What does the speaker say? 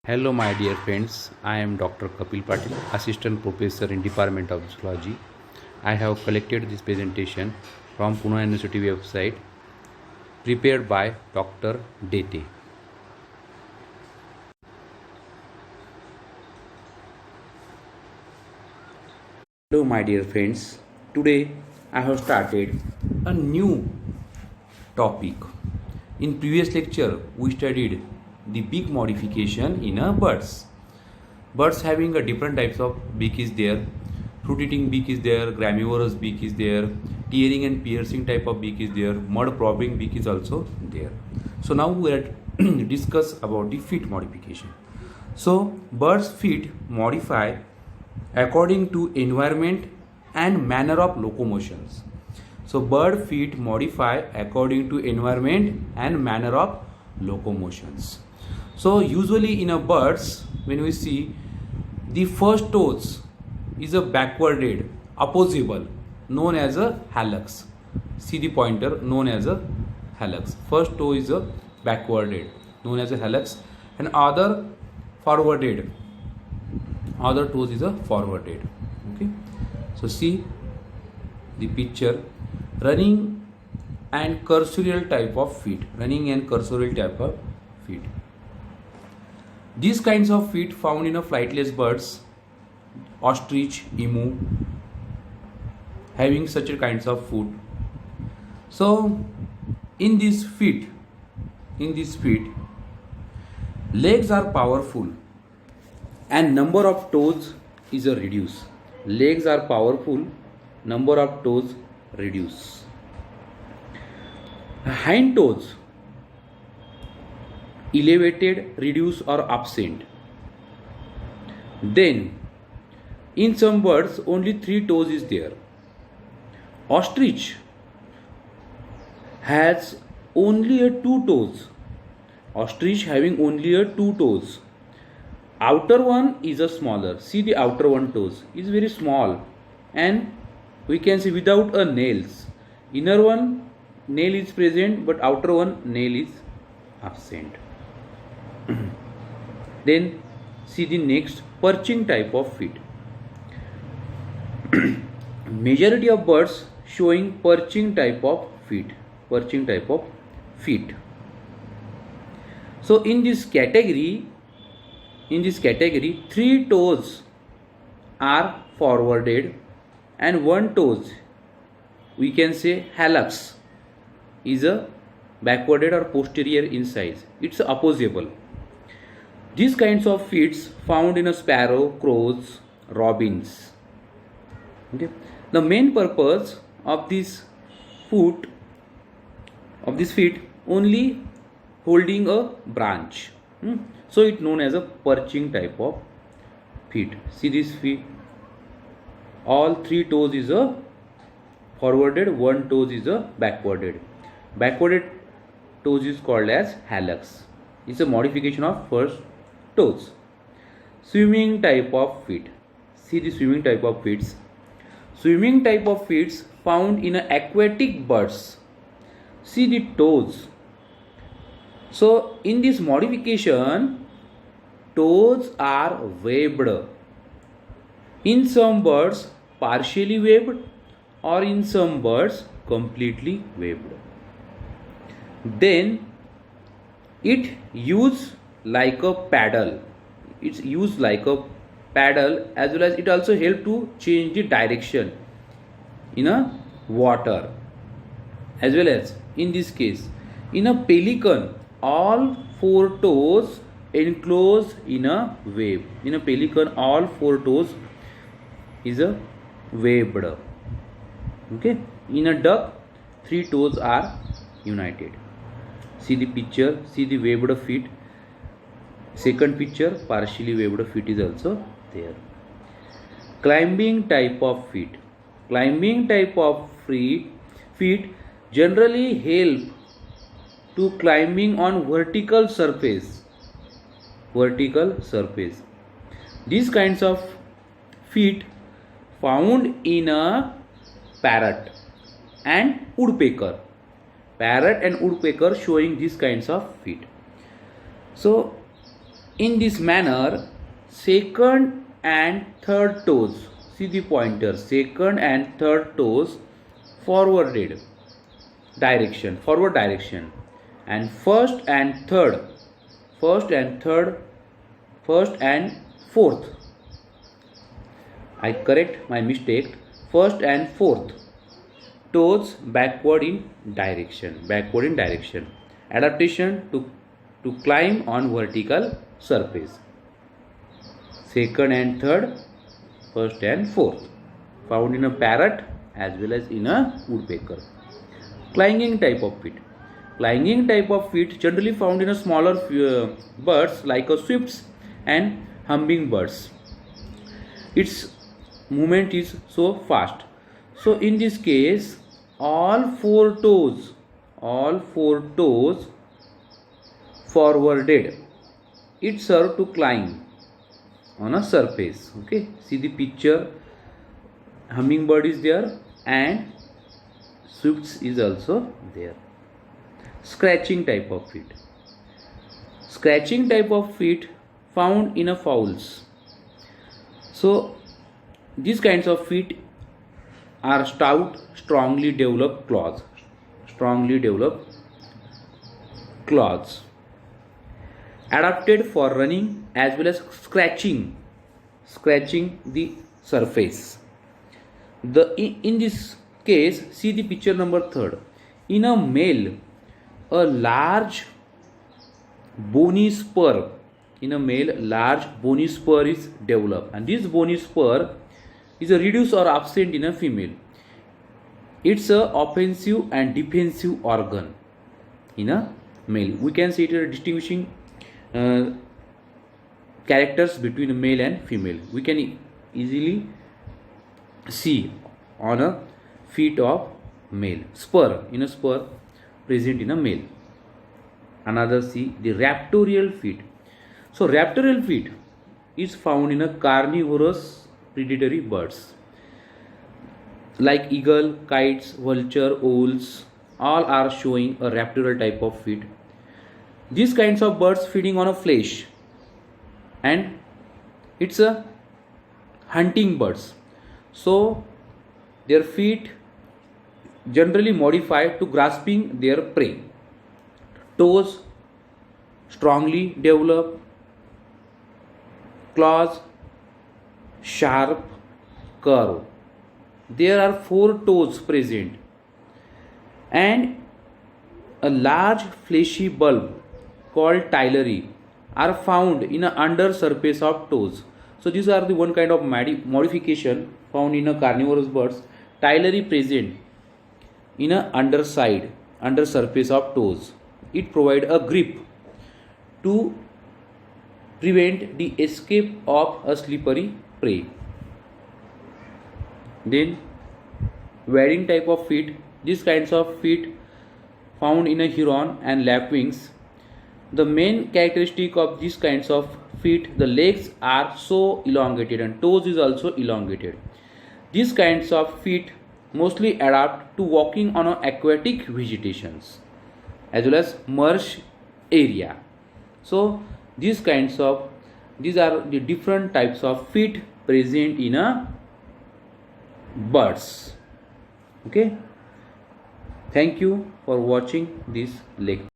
Hello, my dear friends. I am Dr. Kapil Patil, Assistant Professor in Department of Zoology. I have collected this presentation from Pune University website, prepared by Dr. Dete. Hello, my dear friends. Today I have started a new topic. In previous lecture, we studied the beak modification in a birds. Birds having a different types of beak is there. Fruit-eating beak is there. Gramivorous beak is there. Tearing and piercing type of beak is there. Mud probing beak is also there. So now we are discuss about the feet modification. So birds' feet modify according to environment and manner of locomotions. So bird feet modify according to environment and manner of locomotions. So usually in a birds, when we see the first toes is a backwarded opposable known as a hallux. See the pointer, known as a hallux. First toe is a backwarded known as a hallux, and other forwarded, other toes is a forwarded. Okay, so see the picture. Running and cursorial type of feet. Running and cursorial type of feet. These kinds of feet found in a flightless birds, ostrich, emu, having such a kinds of foot. So in these feet, legs are powerful and number of toes is a reduce. Legs are powerful, number of toes reduce. Hind toes elevated, reduce or absent. Then in some birds only 3 toes is there. Ostrich has only a 2 toes. Ostrich having only a 2 toes. Outer one is a smaller. See the outer one toes is very small, and we can see without a nails. Inner one nail is present, but outer one nail is absent. Then see the next, perching type of feet. Majority of birds showing perching type of feet. Perching type of feet. So in this category, 3 toes are forwarded and 1 toes, we can say hallux, is a backwarded or posterior in size. It's opposable. These kinds of feet found in a sparrow, crows, robins. Okay. The main purpose of this feet only holding a branch. So it's known as a perching type of feet. See this feet. All 3 toes is a forwarded, 1 toes is a backwarded. Backwarded toes is called as hallux. It's a modification of first toes. Swimming type of feet. See the swimming type of feet. Swimming type of feet found in aquatic birds. See the toes. So in this modification, toes are webbed. In some birds partially webbed, or in some birds completely webbed. Then it used like a paddle. It's used like a paddle, as well as it also help to change the direction in a water. As well as in this case, in a pelican, all 4 toes enclosed in a web. In a pelican, all 4 toes is a webbed. Okay. In a duck, 3 toes are united. See the picture. See the webbed feet. Second picture, partially webbed feet is also there. Climbing type of feet. Climbing type of feet generally help to climbing on vertical surface. Vertical surface. These kinds of feet found in a parrot and woodpecker. Parrot and woodpecker showing these kinds of feet. So In this manner, second and third toes, see the pointer, second and third toes forward direction, and first and fourth, I correct my mistake, first and fourth toes backward in direction, adaptation to climb on vertical surface, second and third, first and fourth, found in a parrot as well as in a woodpecker. Clanging type of feet generally found in a smaller birds like a swifts and hummingbirds. Its movement is so fast. So in this case, all four toes forwarded. It serves to climb on a surface. Okay, see the picture. Hummingbird is there and swifts is also there. Scratching type of feet found in a fowls. So these kinds of feet are stout, strongly developed claws, adapted for running as well as scratching the surface. In this case, see the picture number 3rd. In a male, a large bony spur is developed, and this bony spur is a reduced or absent in a female. It's a offensive and defensive organ in a male. We can see it as distinguishing characters between male and female. We can easily see on a feet of male, spur present in a male. Another, see the raptorial feet. So raptorial feet is found in a carnivorous predatory birds like eagle, kites, vulture, owls. All are showing a raptorial type of feet. These kinds of birds feeding on a flesh, and it's a hunting birds. So their feet generally modified to grasping their prey. Toes strongly developed, claws sharp, curve. There are 4 toes present, and a large fleshy bulb called tylery are found in the under surface of toes. So these are the one kind of modification found in a carnivorous birds. Tylery present in a under surface of toes. It provides a grip to prevent the escape of a slippery prey. Then wading type of feet. These kinds of feet found in a heron and lapwings. The main characteristic of these kinds of feet, the legs are so elongated and toes is also elongated. These kinds of feet mostly adapt to walking on aquatic vegetations as well as marsh area. So these are the different types of feet present in a birds. Okay, thank you for watching this lecture.